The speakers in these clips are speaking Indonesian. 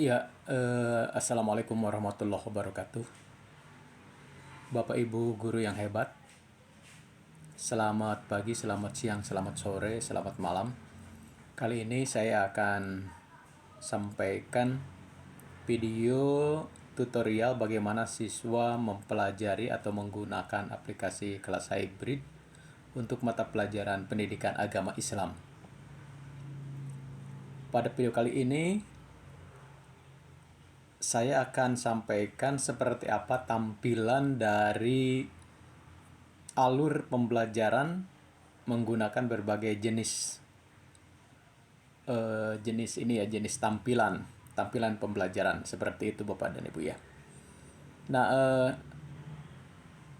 Ya, Assalamualaikum warahmatullahi wabarakatuh. Bapak Ibu guru yang hebat, selamat pagi, selamat siang, selamat sore, selamat malam. Kali ini saya akan sampaikan video tutorial bagaimana siswa mempelajari atau menggunakan aplikasi kelas hybrid untuk mata pelajaran pendidikan agama Islam. Pada video kali ini, saya akan sampaikan seperti apa tampilan dari alur pembelajaran menggunakan berbagai jenis tampilan pembelajaran seperti itu Bapak dan Ibu ya. Nah,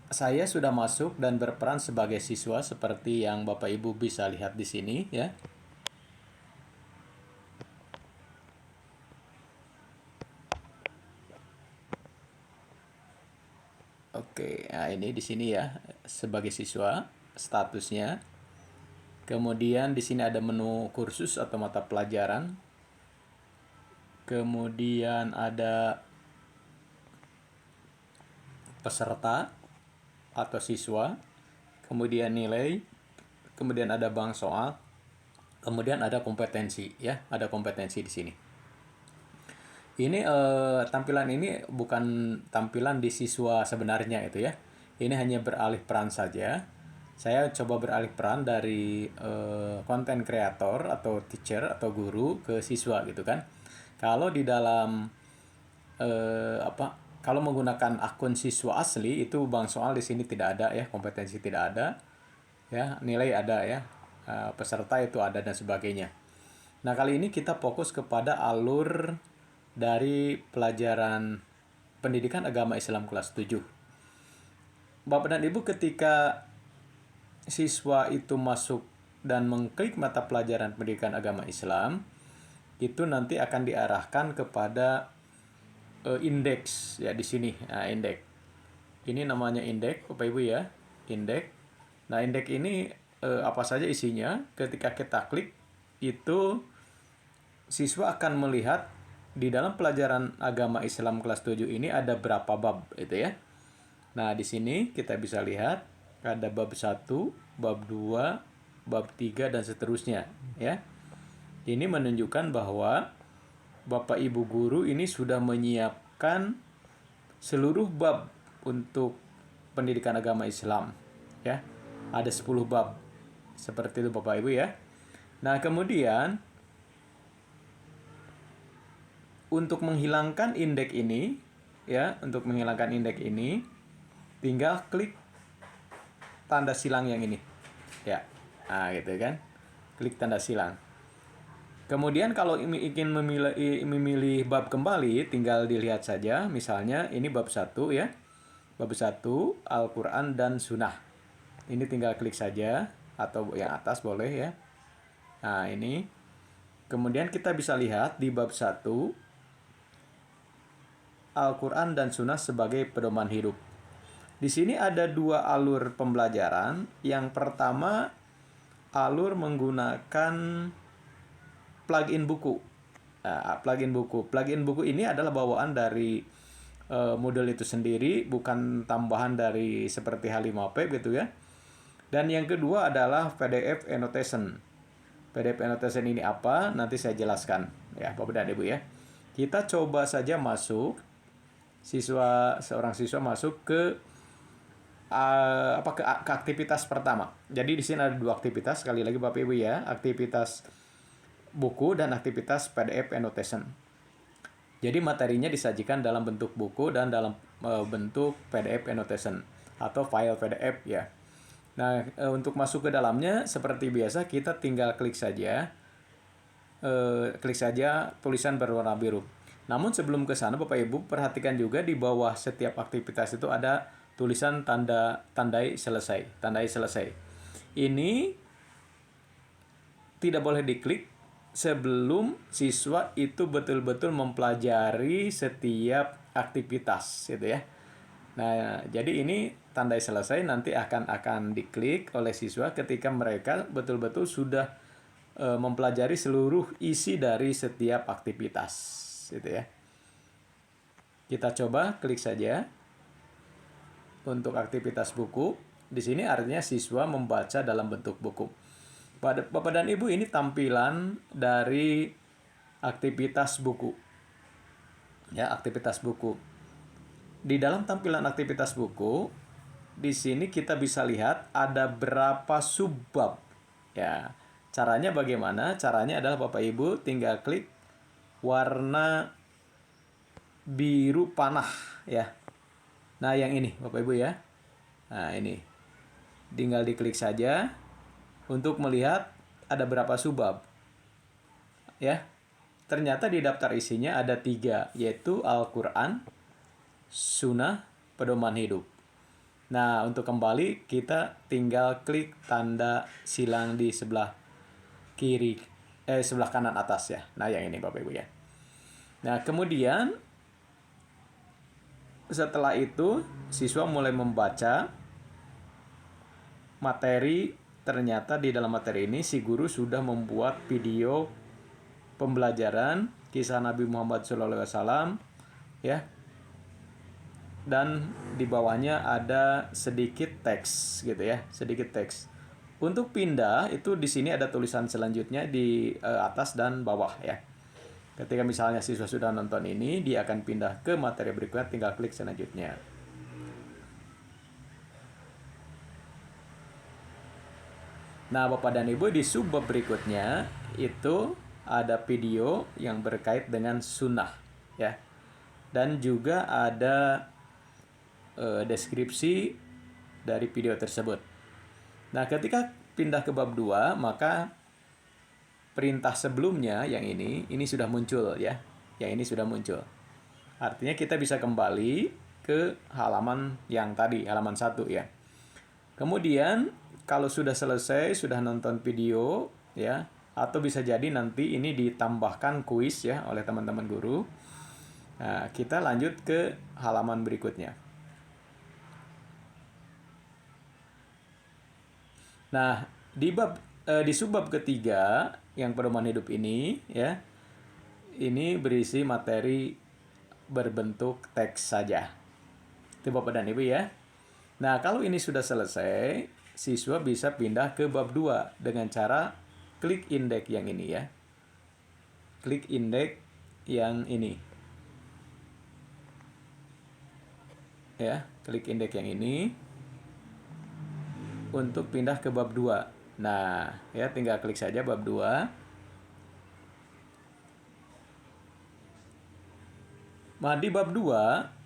saya sudah masuk dan berperan sebagai siswa seperti yang Bapak Ibu bisa lihat di sini ya. Oke, nah ini di sini ya sebagai siswa statusnya. Kemudian di sini ada menu kursus atau mata pelajaran. Kemudian ada peserta atau siswa. Kemudian nilai. Kemudian ada bank soal. Kemudian ada kompetensi ya, ada kompetensi di sini. Ini tampilan ini bukan tampilan di siswa sebenarnya itu ya. Ini hanya beralih peran saja. Saya coba beralih peran dari content creator atau teacher atau guru ke siswa gitu kan. Kalau di dalam kalau menggunakan akun siswa asli itu bank soal di sini tidak ada ya, kompetensi tidak ada. Ya, nilai ada ya. Peserta itu ada dan sebagainya. Nah, kali ini kita fokus kepada alur dari pelajaran pendidikan agama Islam kelas 7. Bapak dan Ibu ketika siswa itu masuk dan mengklik mata pelajaran pendidikan agama Islam, itu nanti akan diarahkan kepada indeks ya di sini. Nah, indeks. Ini namanya indeks, Bapak Ibu ya. Indeks. Nah, indeks ini apa saja isinya? Ketika kita klik itu siswa akan melihat di dalam pelajaran agama Islam kelas 7 ini ada berapa bab itu ya. Nah, di sini kita bisa lihat ada bab 1, bab 2, bab 3 dan seterusnya ya. Ini menunjukkan bahwa Bapak Ibu guru ini sudah menyiapkan seluruh bab untuk pendidikan agama Islam ya. Ada 10 bab. Seperti itu Bapak Ibu ya. Nah, kemudian untuk menghilangkan indeks ini ya, untuk menghilangkan indeks ini tinggal klik tanda silang yang ini. Ya. Nah, gitu kan. Klik tanda silang. Kemudian kalau ingin memilih bab kembali, tinggal dilihat saja. Misalnya ini bab 1 ya. Bab 1 Al-Qur'an dan Sunnah. Ini tinggal klik saja atau yang atas boleh ya. Nah, ini. Kemudian kita bisa lihat di bab 1 Al-Quran dan Sunnah sebagai pedoman hidup. Di sini ada dua alur pembelajaran. Yang pertama, alur menggunakan plugin buku. Nah, plugin buku. Plugin buku ini adalah bawaan dari modul itu sendiri, bukan tambahan dari seperti H5P gitu ya. Dan yang kedua adalah PDF annotation. PDF annotation ini apa? Nanti saya jelaskan ya, Bapak dan Ibu ya. Kita coba saja masuk. Seorang siswa masuk ke aktivitas pertama. Jadi di sini ada dua aktivitas, sekali lagi Bapak Ibu ya, aktivitas buku dan aktivitas PDF annotation. Jadi materinya disajikan dalam bentuk buku dan dalam bentuk PDF annotation atau file PDF ya. Nah, untuk masuk ke dalamnya seperti biasa kita tinggal klik saja tulisan berwarna biru. Namun sebelum ke sana Bapak Ibu perhatikan juga di bawah setiap aktivitas itu ada tulisan tandai selesai. Ini tidak boleh diklik sebelum siswa itu betul-betul mempelajari setiap aktivitas gitu ya. Nah, jadi ini tandai selesai nanti akan diklik oleh siswa ketika mereka betul-betul sudah mempelajari seluruh isi dari setiap aktivitas gitu ya. Kita coba klik saja untuk aktivitas buku. Di sini artinya siswa membaca dalam bentuk buku. Bapak dan Ibu, ini tampilan dari aktivitas buku. Ya, aktivitas buku. Di dalam tampilan aktivitas buku, di sini kita bisa lihat ada berapa subbab. Ya, caranya bagaimana? Caranya adalah Bapak Ibu tinggal klik warna biru panah ya. Nah, yang ini Bapak Ibu ya. Nah, ini. Tinggal diklik saja untuk melihat ada berapa subbab. Ya. Ternyata di daftar isinya ada 3, yaitu Al-Quran, Sunnah, Pedoman Hidup. Nah, untuk kembali kita tinggal klik tanda silang di sebelah kiri, sebelah kanan atas ya. Nah, yang ini Bapak Ibu ya. Nah, kemudian setelah itu siswa mulai membaca materi. Ternyata di dalam materi ini si guru sudah membuat video pembelajaran kisah Nabi Muhammad SAW ya. Dan di bawahnya ada sedikit teks gitu ya, sedikit teks. Untuk pindah itu di sini ada tulisan selanjutnya di atas dan bawah ya. Ketika misalnya siswa sudah nonton ini, dia akan pindah ke materi berikutnya, tinggal klik selanjutnya. Nah, Bapak dan Ibu, di subbab berikutnya itu ada video yang berkait dengan sunnah ya. Dan juga ada deskripsi dari video tersebut. Nah, ketika pindah ke bab 2, maka perintah sebelumnya yang ini sudah muncul ya. Yang ini sudah muncul. Artinya kita bisa kembali ke halaman yang tadi, halaman 1 ya. Kemudian kalau sudah selesai, sudah nonton video ya, atau bisa jadi nanti ini ditambahkan kuis ya oleh teman-teman guru. Nah, kita lanjut ke halaman berikutnya. Nah, di subbab ketiga yang pedoman hidup ini ya, ini berisi materi berbentuk teks saja. Itu Bapak dan Ibu ya. Nah, kalau ini sudah selesai, siswa bisa pindah ke bab 2 dengan cara klik indeks yang ini ya. Klik indeks yang ini. Ya, klik indeks yang ini untuk pindah ke bab 2. Nah, ya tinggal klik saja bab 2. Nah, di bab 2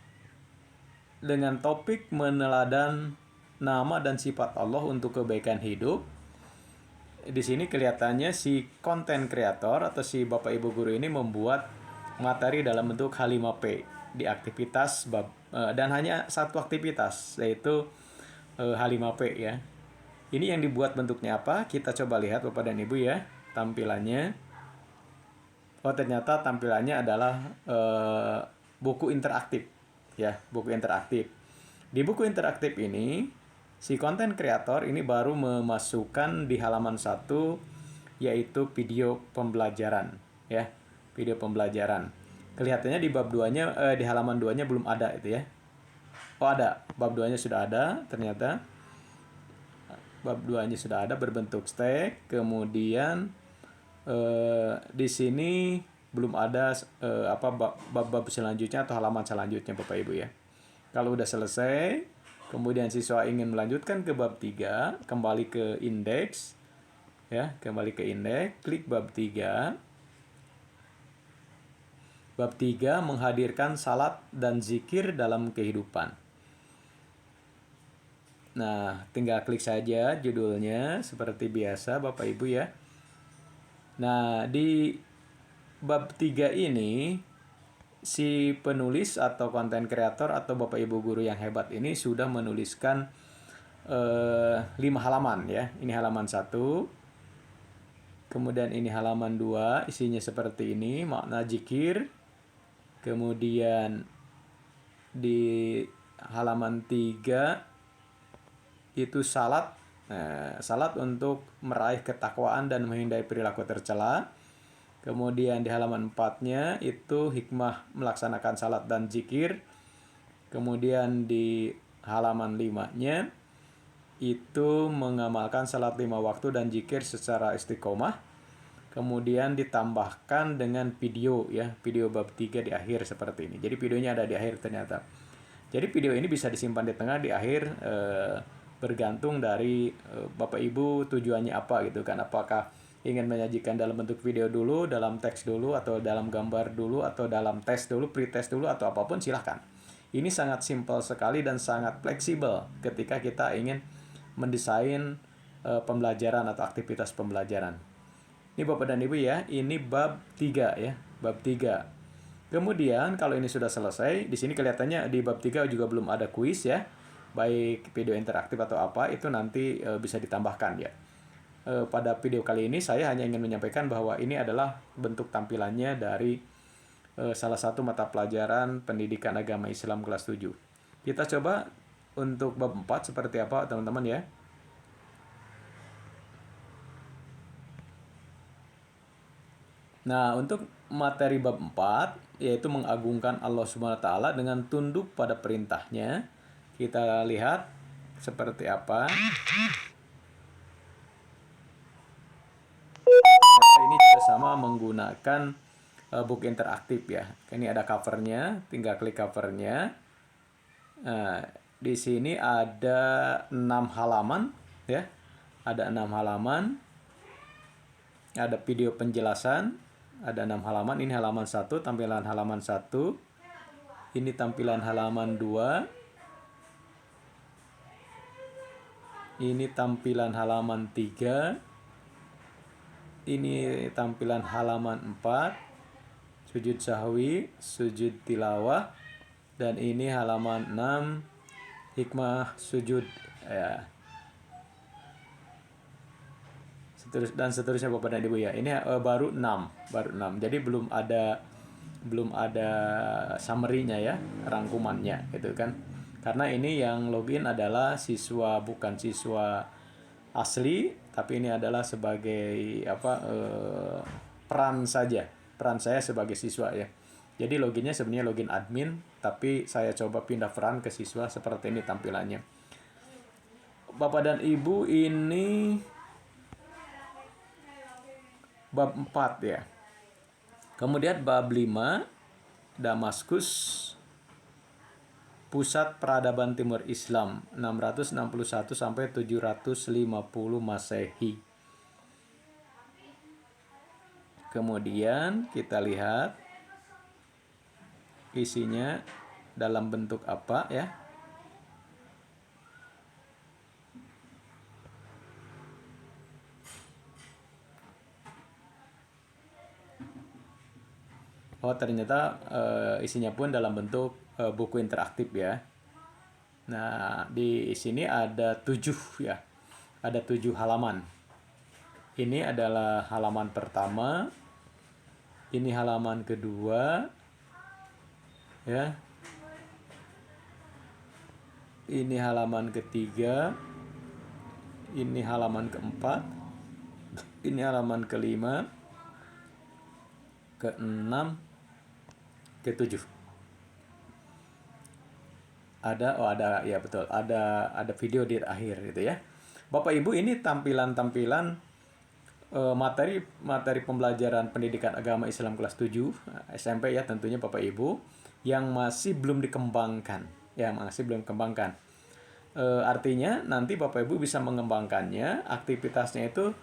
dengan topik meneladan nama dan sifat Allah untuk kebaikan hidup. Di sini kelihatannya si konten kreator atau si Bapak Ibu guru ini membuat materi dalam bentuk H5P di aktivitas bab dan hanya satu aktivitas yaitu H5P ya. Ini yang dibuat bentuknya apa? Kita coba lihat Bapak dan Ibu ya tampilannya. Oh, ternyata tampilannya adalah buku interaktif ya, buku interaktif. Di buku interaktif ini si konten kreator ini baru memasukkan di halaman 1 yaitu video pembelajaran ya, video pembelajaran. Kelihatannya di bab 2-nya di halaman 2-nya belum ada itu ya. Oh, ada. Bab 2-nya sudah ada ternyata. Bab 2-nya sudah ada berbentuk teks. Kemudian di sini belum ada bab-bab selanjutnya atau halaman selanjutnya Bapak Ibu ya. Kalau udah selesai, kemudian siswa ingin melanjutkan ke bab 3, kembali ke indeks ya, kembali ke indeks, klik bab 3. Bab 3 menghadirkan salat dan zikir dalam kehidupan. Nah, tinggal klik saja judulnya seperti biasa Bapak Ibu ya. Nah, di bab 3 ini si penulis atau konten kreator atau Bapak Ibu guru yang hebat ini sudah menuliskan 5 halaman ya. Ini halaman 1. Kemudian ini halaman 2, isinya seperti ini, makna zikir. Kemudian di halaman 3 itu salat untuk meraih ketakwaan dan menghindari perilaku tercela. Kemudian di halaman 4-nya itu hikmah melaksanakan salat dan zikir. Kemudian di halaman 5-nya itu mengamalkan salat 5 waktu dan zikir secara istiqomah. Kemudian ditambahkan dengan video ya, video bab 3 di akhir seperti ini. Jadi videonya ada di akhir ternyata. Jadi video ini bisa disimpan di tengah, di akhir, bergantung dari Bapak Ibu tujuannya apa gitu kan. Apakah ingin menyajikan dalam bentuk video dulu, dalam teks dulu, atau dalam gambar dulu, atau dalam tes dulu, pre-test dulu, atau apapun silahkan. Ini sangat simpel sekali dan sangat fleksibel ketika kita ingin mendesain pembelajaran atau aktivitas pembelajaran. Ini Bapak dan Ibu ya, ini bab 3 ya, bab 3. Kemudian kalau ini sudah selesai, di sini kelihatannya di bab 3 juga belum ada kuis ya. Baik video interaktif atau apa, itu nanti bisa ditambahkan ya. Pada video kali ini saya hanya ingin menyampaikan bahwa ini adalah bentuk tampilannya dari salah satu mata pelajaran Pendidikan Agama Islam kelas 7. Kita coba untuk bab 4 seperti apa teman-teman ya. Nah, untuk materi bab 4 yaitu mengagungkan Allah Subhanahu wa taala dengan tunduk pada perintahnya. Kita lihat seperti apa. Ini juga sama menggunakan buku interaktif ya. Ini ada covernya, tinggal klik covernya. Nah, di sini ada 6 halaman ya. Ada 6 halaman. Ada video penjelasan. Ada 6 halaman. Ini halaman 1, tampilan halaman 1. Ini tampilan halaman 2. Ini tampilan halaman 3. Ini tampilan halaman 4. Sujud sahwi, sujud tilawah. Dan ini halaman 6. Hikmah sujud ya. Dan seterusnya Bapak dan Ibu ya. Ini baru 6. Jadi belum ada summary-nya ya, rangkumannya gitu kan. Karena ini yang login adalah siswa, bukan siswa asli, tapi ini adalah sebagai peran saja. Peran saya sebagai siswa ya. Jadi loginnya sebenarnya login admin, tapi saya coba pindah peran ke siswa, seperti ini tampilannya. Bapak dan Ibu, ini bab 4 ya. Kemudian bab 5, Damaskus, Pusat Peradaban Timur Islam, 661 sampai 750 Masehi. Kemudian kita lihat isinya dalam bentuk apa ya. Oh, ternyata isinya pun dalam bentuk buku interaktif ya. Nah, di sini ada 7 ya. Ada 7 halaman. Ini adalah halaman pertama. Ini halaman kedua. Ya. Ini halaman ketiga. Ini halaman keempat. Ini halaman kelima. Keenam. Ketujuh. Ada ya betul. Ada video di akhir gitu ya. Bapak Ibu, ini tampilan-tampilan materi pembelajaran Pendidikan Agama Islam kelas 7 SMP ya, tentunya Bapak Ibu yang masih belum dikembangkan. Ya, masih belum dikembangkan. Artinya nanti Bapak Ibu bisa mengembangkannya. Aktivitasnya itu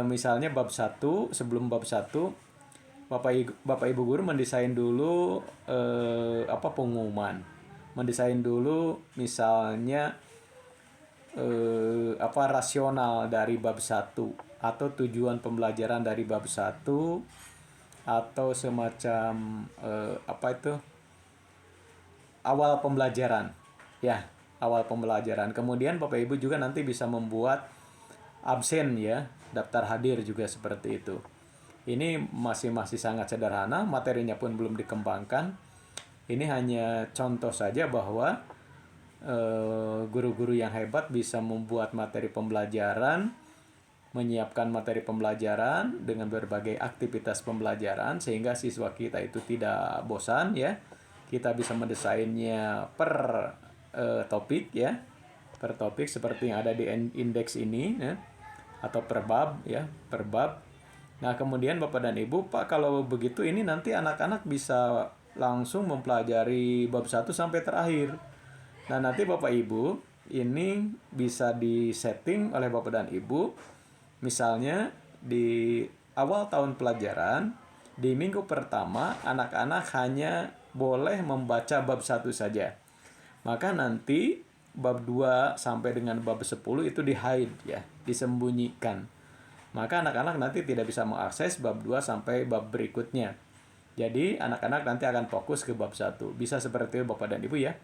misalnya bab 1, sebelum bab 1 Bapak Ibu guru mendesain dulu pengumuman. Mendesain dulu misalnya rasional dari bab 1 atau tujuan pembelajaran dari bab 1 atau semacam awal pembelajaran. Ya, awal pembelajaran. Kemudian Bapak Ibu juga nanti bisa membuat absen ya, daftar hadir juga seperti itu. Ini masih sangat sederhana, materinya pun belum dikembangkan. Ini hanya contoh saja bahwa guru-guru yang hebat bisa membuat materi pembelajaran menyiapkan materi pembelajaran dengan berbagai aktivitas pembelajaran sehingga siswa kita itu tidak bosan ya. Kita bisa mendesainnya per topik ya, per topik seperti yang ada di indeks ini ya, atau per bab ya, per bab. Nah, kemudian Bapak dan Ibu, Pak, kalau begitu ini nanti anak-anak bisa langsung mempelajari bab 1 sampai terakhir. Nah, nanti Bapak Ibu ini bisa disetting oleh Bapak dan Ibu. Misalnya di awal tahun pelajaran, di minggu pertama anak-anak hanya boleh membaca bab 1 saja. Maka nanti bab 2 sampai dengan bab 10 itu di-hide ya, disembunyikan. Maka anak-anak nanti tidak bisa mengakses bab 2 sampai bab berikutnya. Jadi anak-anak nanti akan fokus ke bab 1. Bisa seperti itu Bapak dan Ibu ya.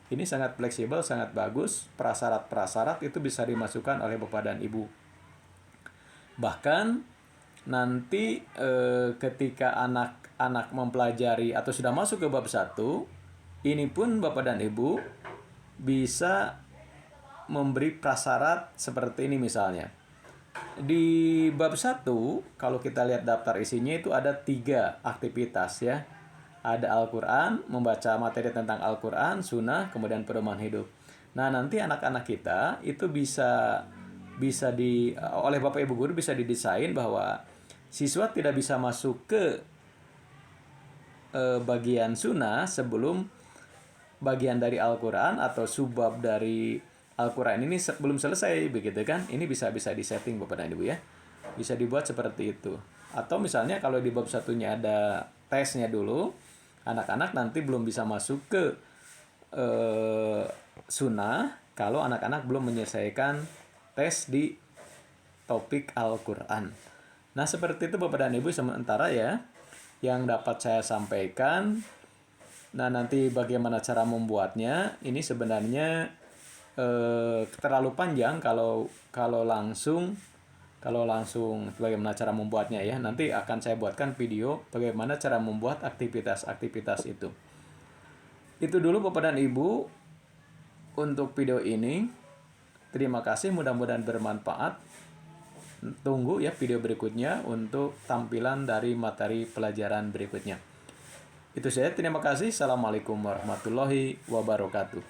Ini sangat fleksibel, sangat bagus. Prasyarat-prasyarat itu bisa dimasukkan oleh Bapak dan Ibu. Bahkan nanti ketika anak-anak mempelajari atau sudah masuk ke bab 1, ini pun Bapak dan Ibu bisa memberi prasyarat seperti ini misalnya. Di bab 1, kalau kita lihat daftar isinya itu ada 3 aktivitas ya. Ada Al-Quran, membaca materi tentang Al-Quran, sunnah, kemudian pedoman hidup. Nah, nanti anak-anak kita itu bisa oleh Bapak Ibu guru bisa didesain bahwa siswa tidak bisa masuk ke bagian sunnah sebelum bagian dari Al-Quran atau subbab dari Al-Quran ini belum selesai, begitu kan? Ini bisa disetting Bapak dan Ibu ya. Bisa dibuat seperti itu. Atau misalnya kalau di bab satunya ada tesnya dulu, anak-anak nanti belum bisa masuk ke sunnah kalau anak-anak belum menyelesaikan tes di topik Al-Quran. Nah, seperti itu Bapak dan Ibu sementara ya yang dapat saya sampaikan. Nah, nanti bagaimana cara membuatnya, ini sebenarnya terlalu panjang kalau langsung bagaimana cara membuatnya ya. Nanti akan saya buatkan video bagaimana cara membuat aktivitas-aktivitas itu. Itu dulu Bapak dan Ibu untuk video ini. Terima kasih, mudah-mudahan bermanfaat. Tunggu ya video berikutnya untuk tampilan dari materi pelajaran berikutnya. Itu saja, terima kasih. Assalamualaikum warahmatullahi wabarakatuh.